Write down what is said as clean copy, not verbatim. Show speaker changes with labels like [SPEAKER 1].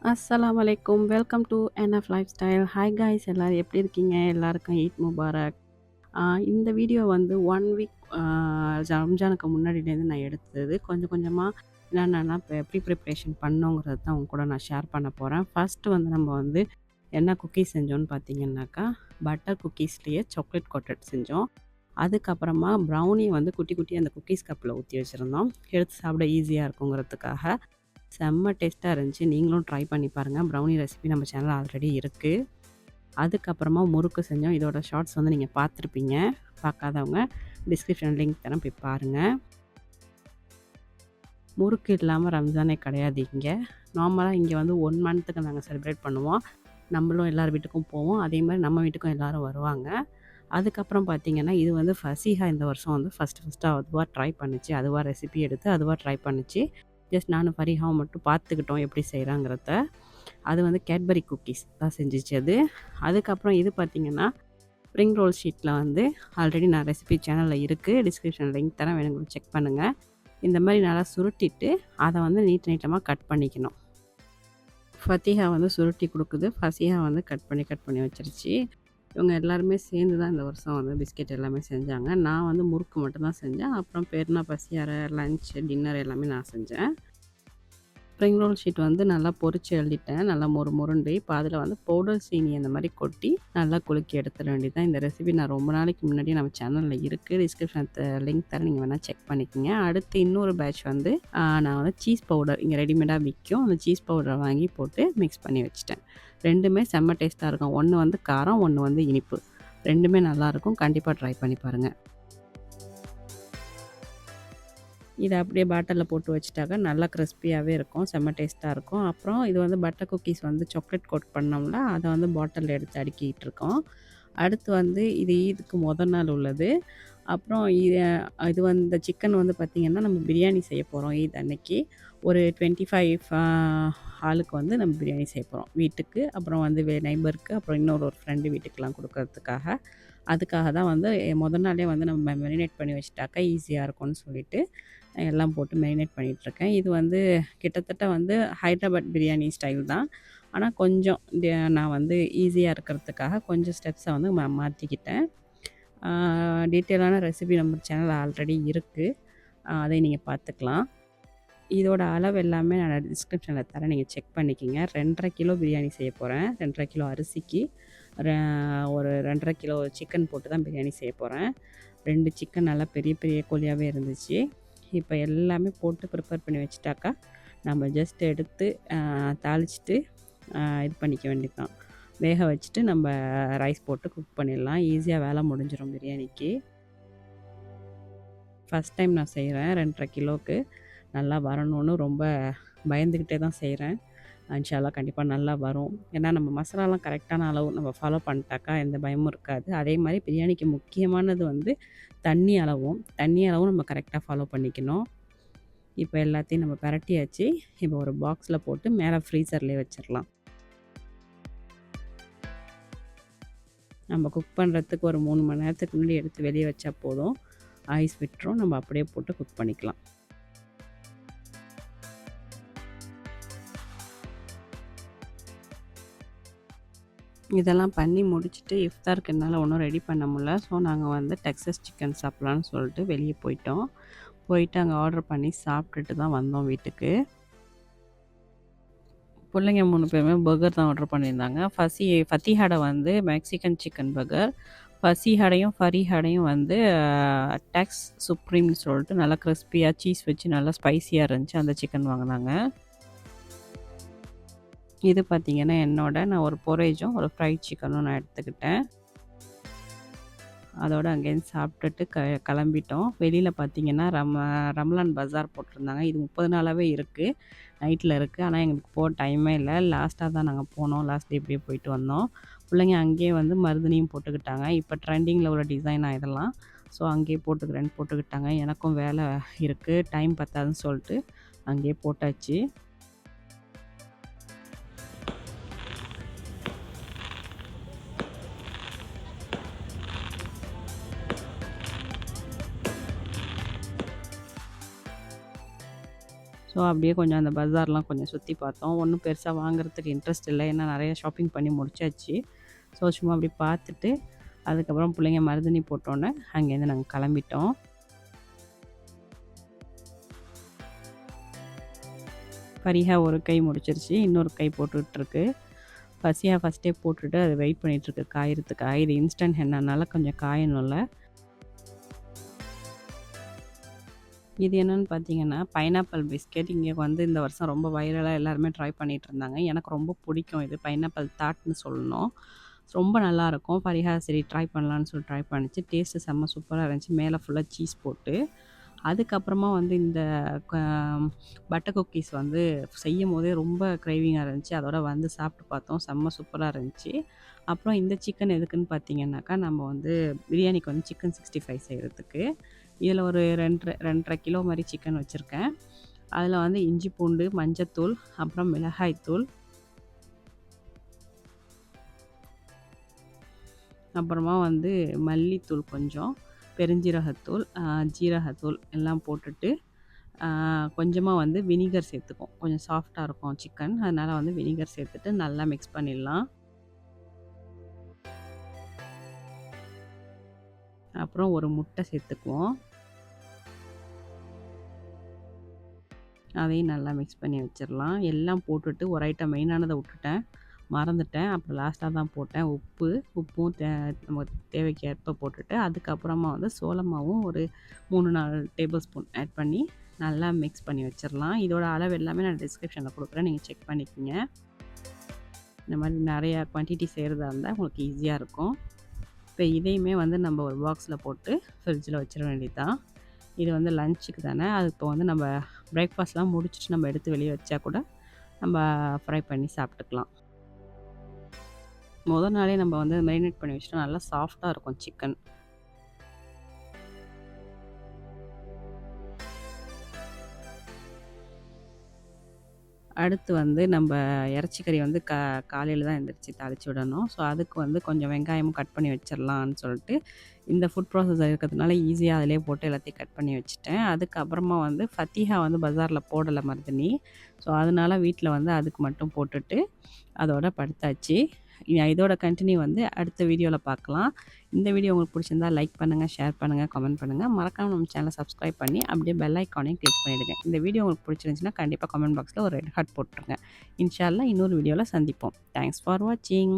[SPEAKER 1] அஸ்ஸலாமு அலைக்கும். Welcome to NF life style. Hi guys, எல்லோரும் எப்படி இருக்கீங்க? எல்லாருக்கும் ஈத் முபாரக். இந்த வீடியோ வந்து 1 வீக் ரம்ஜானுக்கு முன்னாடிலேருந்து நான் எடுத்தது. கொஞ்சம் கொஞ்சமாக என்னென்னா ப்ரிப்ரேஷன் பண்ணோங்கிறது தான் உங்க கூட நான் ஷேர் பண்ண போகிறேன். ஃபஸ்ட்டு வந்து நம்ம வந்து என்ன குக்கீஸ் செஞ்சோன்னு பார்த்தீங்கன்னாக்கா, பட்டர் குக்கீஸ்லேயே சாக்லேட் கோட்டட் செஞ்சோம். அதுக்கப்புறமா ப்ரௌனி வந்து குட்டி குட்டி அந்த குக்கீஸ் கப்பில் ஊற்றி வச்சுருந்தோம். எடுத்து சாப்பிட ஈஸியாக இருக்குங்கிறதுக்காக. செம்ம டேஸ்ட்டாக இருந்துச்சு. நீங்களும் ட்ரை பண்ணி பாருங்கள். ப்ரௌனி ரெசிபி நம்ம சேனல் ஆல்ரெடி இருக்குது. அதுக்கப்புறமா முறுக்கு செஞ்சோம். இதோட ஷார்ட்ஸ் வந்து நீங்கள் பார்த்துருப்பீங்க. பார்க்காதவங்க டிஸ்கிரிப்ஷன் லிங்க் தரேன், போய் பாருங்கள். முறுக்கு இல்லாமல் ரம்ஜானே கிடையாது இங்கே. நார்மலாக இங்கே வந்து 1 மந்த்துக்கு நாங்கள் செலிப்ரேட் பண்ணுவோம். நம்மளும் எல்லார் வீட்டுக்கும் போவோம். அதே மாதிரி நம்ம வீட்டுக்கும் எல்லோரும் வருவாங்க. அதுக்கப்புறம் பார்த்திங்கன்னா, இது வந்து ஃபசீஹா இந்த வருஷம் வந்து ஃபஸ்ட்டு அதுவாக ட்ரை பண்ணிச்சு. அதுவாக ரெசிபி எடுத்து அதுவாக ட்ரை பண்ணிச்சு. ஜஸ்ட் நானும் ஃபரிஹாவும் மட்டும் பார்த்துக்கிட்டோம் எப்படி செய்கிறாங்கிறத. அது வந்து கேட்பரி குக்கீஸ் தான் செஞ்சிச்சு அது. அதுக்கப்புறம் இது பார்த்திங்கன்னா, ஸ்ப்ரிங் ரோல் ஷீட்டில் வந்து ஆல்ரெடி நான் ரெசிபி சேனலில் இருக்குது. டிஸ்கிரிப்ஷன் லிங்க் தரேன், வேணுங்க செக் பண்ணுங்கள். இந்த மாதிரி நல்லா சுருட்டிட்டு அதை வந்து நீட்டமாக கட் பண்ணிக்கணும். ஃபத்திஹா வந்து சுருட்டி கொடுக்குது, ஃபசீஹா வந்து கட் பண்ணி வச்சிருச்சு. இவங்க எல்லாருமே சேர்ந்து தான் இந்த வருஷம் வந்து பிஸ்கெட் எல்லாமே செஞ்சாங்க. நான் வந்து முறுக்கு மட்டும்தான் செஞ்சேன். அப்புறம் பெருனா பசியார, லன்ச், டின்னர் எல்லாமே நான் செஞ்சேன். ஸ்ப்ரிங் ரோல் ஷீட் வந்து நல்லா பொரிச்சு எழுதிட்டேன். நல்லா முருண்டு. இப்போ அதில் வந்து பவுடர் சீனி அந்த மாதிரி கொட்டி நல்லா குலுக்கி எடுத்துட வேண்டியதான். இந்த ரெசிபி நான் ரொம்ப நாளைக்கு முன்னாடி நம்ம சேனலில் இருக்குது. டிஸ்கிரிப்ஷன் லிங்க் தரேன், நீங்கள் வேணால் செக் பண்ணிக்கோங்க. அடுத்து இன்னொரு பேட்ச் வந்து நான் வந்து சீஸ் பவுடர் இங்கே ரெடிமேடாக விற்கும். அந்த சீஸ் பவுடரை வாங்கி போட்டு மிக்ஸ் பண்ணி வச்சுட்டேன். ரெண்டுமே செம்ம டேஸ்ட்டாக இருக்கும். ஒன்று வந்து காரம், ஒன்று வந்து இனிப்பு. ரெண்டுமே நல்லாயிருக்கும். கண்டிப்பாக ட்ரை பண்ணி பாருங்கள். இதை அப்படியே பாட்டிலில் போட்டு வச்சுட்டாக்க நல்லா கிறிஸ்பியாகவே இருக்கும். செம்ம டேஸ்ட்டாக இருக்கும். அப்புறம் இது வந்து பட்டர் குக்கீஸ் வந்து சாக்லேட் கோட் பண்ணோம்ல, அதை வந்து பாட்டிலில் எடுத்து அடுக்கிட்டு இருக்கோம். அடுத்து வந்து இது ஈதுக்கு முதல் நாள் உள்ளது. அப்புறம் இது வந்து இந்த சிக்கன் வந்து பார்த்திங்கன்னா, நம்ம பிரியாணி செய்ய போகிறோம் ஈத் அன்னைக்கு. ஒரு 25 ஆளுக்கு வந்து நம்ம பிரியாணி செய்ய போகிறோம் வீட்டுக்கு. அப்புறம் வந்து நெய்பருக்கு, அப்புறம் இன்னொரு ஃப்ரெண்டு வீட்டுக்கெலாம் கொடுக்கறதுக்காக. அதுக்காக தான் வந்து முதல் நாளே வந்து நம்ம மெரினேட் பண்ணி வச்சுட்டாக்கா ஈஸியாக இருக்கும்னு சொல்லிவிட்டு எல்லாம் போட்டு மெரினேட் பண்ணிகிட்ருக்கேன். இது வந்து கிட்டத்தட்ட வந்து ஹைதராபாத் பிரியாணி ஸ்டைல் தான். ஆனால் கொஞ்சம் நான் வந்து ஈஸியாக இருக்கிறதுக்காக கொஞ்சம் ஸ்டெப்ஸை வந்து மாற்றிக்கிட்டேன். டீட்டெயிலான ரெசிபி நம்ம சேனல் ஆல்ரெடி இருக்குது. அதை நீங்கள் பார்த்துக்கலாம். இதோட அளவு எல்லாமே நான் டிஸ்கிரிப்ஷனில் தரேன், நீங்கள் செக் பண்ணிக்கிங்க. 2.5 கிலோ பிரியாணி செய்ய போகிறேன். 2.5 கிலோ அரிசிக்கு ஒரு 2.5 கிலோ சிக்கன் போட்டு தான் பிரியாணி செய்ய போகிறேன். 2 சிக்கன் நல்லா பெரிய பெரிய கோழியாகவே இருந்துச்சு. இப்போ எல்லாமே போட்டு ப்ரிப்பேர் பண்ணி வச்சுட்டாக்கா நம்ம ஜஸ்ட் எடுத்து தாளிச்சிட்டு இது பண்ணிக்க வேண்டியதுதான். வேக வச்சுட்டு நம்ம ரைஸ் போட்டு குக் பண்ணிடலாம். ஈஸியாக வேலை முடிஞ்சிடும் பிரியாணிக்கு. ஃபஸ்ட் டைம் நான் செய்கிறேன். 2.5 கிலோவுக்கு நல்லா வரணும்னு ரொம்ப பயந்துக்கிட்டே தான் செய்கிறேன். இன்ஷால்லா கண்டிப்பாக நல்லா வரும். ஏன்னா நம்ம மசாலாலாம் கரெக்டான அளவு நம்ம ஃபாலோ பண்ணிட்டாக்கா எந்த பயமும் இருக்காது. அதே மாதிரி பிரியாணிக்கு முக்கியமானது வந்து தண்ணி அளவும் நம்ம கரெக்டாக ஃபாலோ பண்ணிக்கணும். இப்போ எல்லாத்தையும் நம்ம பரட்டியாச்சு. இப்போ ஒரு பாக்ஸில் போட்டு மேலே ஃப்ரீசர்லேயே வச்சிடலாம். நம்ம குக் பண்ணுறதுக்கு ஒரு 3 மணி நேரத்துக்கு முன்னாடி எடுத்து வெளியே வச்சா போதும். ஐஸ் விட்டுரும். நம்ம அப்படியே போட்டு குக் பண்ணிக்கலாம். இதெல்லாம் பண்ணி முடிச்சுட்டு இஃப்தாருக்கு என்னால் ஒன்றும் ரெடி பண்ண முடியல. ஸோ நாங்கள் வந்து டெக்ஸஸ் சிக்கன் சாப்பிட்லான்னு சொல்லிட்டு வெளியே போயிட்டு அங்கே ஆர்டர் பண்ணி சாப்பிட்டுட்டு தான் வந்தோம் வீட்டுக்கு. பிள்ளைங்க 3 பேருமே பர்கர் தான் ஆர்டர் பண்ணியிருந்தாங்க. ஃபத்திஹாடை வந்து மெக்சிகன் சிக்கன் பர்கர், ஃபரிஹாடையும் வந்து டெக்ஸ் சுப்ரீம்னு சொல்லிட்டு நல்லா கிறிஸ்பியாக சீஸ் வச்சு நல்லா ஸ்பைஸியாக இருந்துச்சு. அந்த சிக்கன் வாங்கினாங்க. இது பார்த்திங்கன்னா நான் ஒரு பொரேஜும் ஒரு ஃப்ரைட் சிக்கனும் நான் எடுத்துக்கிட்டேன். அதோடு அங்கேருந்து சாப்பிட்டுட்டு கிளம்பிட்டோம். வெளியில் பார்த்திங்கன்னா ரம்லான் பஜார் போட்டிருந்தாங்க. இது 30 நாளாகவே இருக்குது, நைட்டில் இருக்குது. ஆனால் எங்களுக்கு போக டைமே இல்லை. லாஸ்ட்டாக தான் நாங்கள் போனோம். லாஸ்ட் டே இப்படியே போயிட்டு வந்தோம். பிள்ளைங்க அங்கேயே வந்து மருதினியும் போட்டுக்கிட்டாங்க. இப்போ ட்ரெண்டிங்கில் உள்ள டிசைனாக இதெல்லாம். ஸோ அங்கேயே போட்டுக்கிட்டாங்க. எனக்கும் வேலை இருக்குது, டைம் பத்தாதுன்னு சொல்லிட்டு அங்கேயே போட்டாச்சு. ஸோ அப்படியே கொஞ்சம் அந்த பஜார்லாம் கொஞ்சம் சுற்றி பார்த்தோம். ஒன்றும் பெருசாக வாங்குறதுக்கு இன்ட்ரெஸ்ட் இல்லை, ஏன்னா நிறைய ஷாப்பிங் பண்ணி முடிச்சாச்சு. ஸோ சும்மா அப்படி பார்த்துட்டு அதுக்கப்புறம் பிள்ளைங்க மருதாணி போட்டோன்னே அங்கேருந்து நாங்கள் கிளம்பிட்டோம். பரிஹா ஒரு கை முடிச்சிருச்சு, இன்னொரு கை போட்டுட்ருக்கு. பசியா ஃபஸ்ட்டே போட்டுட்டு அது வெயிட் பண்ணிகிட்ருக்கு காயறதுக்காக. இது இன்ஸ்டன்ட் ஹென்னானால கொஞ்சம் காயணும்ல. இது என்னென்னு பார்த்தீங்கன்னா, பைனாப்பிள் பிஸ்கெட். இங்கே வந்து இந்த வருஷம் ரொம்ப வைரலாக எல்லாருமே ட்ரை பண்ணிகிட்டு இருந்தாங்க. எனக்கு ரொம்ப பிடிக்கும் இது. பைனாப்பிள் தாட்னு சொல்லணும். ரொம்ப நல்லாயிருக்கும். ஃபரிஹா சரி ட்ரை பண்ணலான்னு சொல்லி ட்ரை பண்ணிச்சு. டேஸ்ட்டு செம்ம சூப்பராக இருந்துச்சு. மேலே ஃபுல்லாக சீஸ் போட்டு. அதுக்கப்புறமா வந்து இந்த க பட்டர் குக்கீஸ் வந்து செய்யும்போதே ரொம்ப கிரேவிங்காக இருந்துச்சு. அதோட வந்து சாப்பிட்டு பார்த்தோம். செம்ம சூப்பராக இருந்துச்சு. அப்புறம் இந்த சிக்கன் எதுக்குன்னு பார்த்தீங்கன்னாக்கா, நம்ம வந்து பிரியாணிக்கு வந்து சிக்கன் 65 செய்கிறதுக்கு. இதில் ஒரு 2.5 கிலோ மாதிரி சிக்கன் வச்சுருக்கேன். அதில் வந்து இஞ்சி பூண்டு, மஞ்சத்தூள், அப்புறம் மிளகாய்த்தூள், அப்புறமா வந்து மல்லித்தூள் கொஞ்சம், பெருஞ்சீரகத்தூள், ஜீரகத்தூள் எல்லாம் போட்டுட்டு கொஞ்சமாக வந்து வினிகர் சேர்த்துக்கும். கொஞ்சம் சாஃப்டாக இருக்கும் சிக்கன், அதனால் வந்து வினிகர் சேர்த்துட்டு நல்லா மிக்ஸ் பண்ணிடலாம். அப்புறம் ஒரு முட்டை சேர்த்துக்குவோம். அதையும் நல்லா மிக்ஸ் பண்ணி வச்சிடலாம். எல்லாம் போட்டுட்டு ஒரு ஐட்டம் மெயினானதை விட்டுட்டேன், மறந்துட்டேன். அப்புறம் லாஸ்ட்டாக தான் போட்டேன். உப்பும் நமக்கு தேவைக்கு ஏற்ப போட்டுட்டு, அதுக்கப்புறமா வந்து சோள மாவும் ஒரு 3-4 டேபிள் ஸ்பூன் ஆட் பண்ணி நல்லா மிக்ஸ் பண்ணி வச்சிடலாம். இதோட அளவு எல்லாமே நான் டிஸ்கிரிப்ஷனில் கொடுக்குறேன், நீங்கள் செக் பண்ணிக்கோங்க. இந்த மாதிரி நிறையா குவான்டிட்டி செய்கிறதா இருந்தால் உங்களுக்கு ஈஸியாக இருக்கும். இப்போ இதையுமே வந்து நம்ம ஒரு பாக்ஸில் போட்டு ஃப்ரிட்ஜில் வச்சிட வேண்டியது தான். இது வந்து லஞ்சுக்கு தானே, அது இப்போ வந்து நம்ம பிரேக்ஃபாஸ்ட்லாம் முடிச்சுட்டு நம்ம எடுத்து வெளியே வச்சா கூட நம்ம ஃப்ரை பண்ணி சாப்பிட்டுக்கலாம். முதல் நாளே நம்ம வந்து மேரினேட் பண்ணி வச்சுட்டா நல்லா சாஃப்டாக இருக்கும் சிக்கன். அடுத்து வந்து நம்ம இறைச்சிக்கறி வந்து காலையில் தான் எந்திரிச்சு தாளித்து விடணும். ஸோ அதுக்கு வந்து கொஞ்சம் வெங்காயமும் கட் பண்ணி வச்சிடலான்னு சொல்லிட்டு, இந்த ஃபுட் ப்ராசஸர் இருக்கிறதுனால ஈஸியாக அதிலே போட்டு எல்லாத்தையும் கட் பண்ணி வச்சுட்டேன். அதுக்கப்புறமா வந்து ஃபத்திஹா வந்து பஜாரில் போடலை மருதாணி. ஸோ அதனால வீட்டில் வந்து அதுக்கு மட்டும் போட்டுட்டு அதோட படுத்தாச்சு. இதோட கண்டினியூ வந்து அடுத்த வீடியோவில் பார்க்கலாம். இந்த வீடியோ உங்களுக்கு பிடிச்சிருந்தா லைக் பண்ணுங்கள், ஷேர் பண்ணுங்கள், கமெண்ட் பண்ணுங்கள். மறக்காமல் நம்ம சேனலை சப்ஸ்கிரைப் பண்ணி அப்படியே பெல் ஐக்கானையும் கிளிக் பண்ணிவிடுங்க. இந்த வீடியோ உங்களுக்கு பிடிச்சிருந்துச்சுன்னா கண்டிப்பாக கமெண்ட் பாக்ஸில் ஒரு ரெட் ஹார்ட் போட்டுருங்க. இன்ஷா அல்லாஹ் இன்னொரு வீடியோவில் சந்திப்போம். தேங்க்ஸ் ஃபார் வாட்சிங்.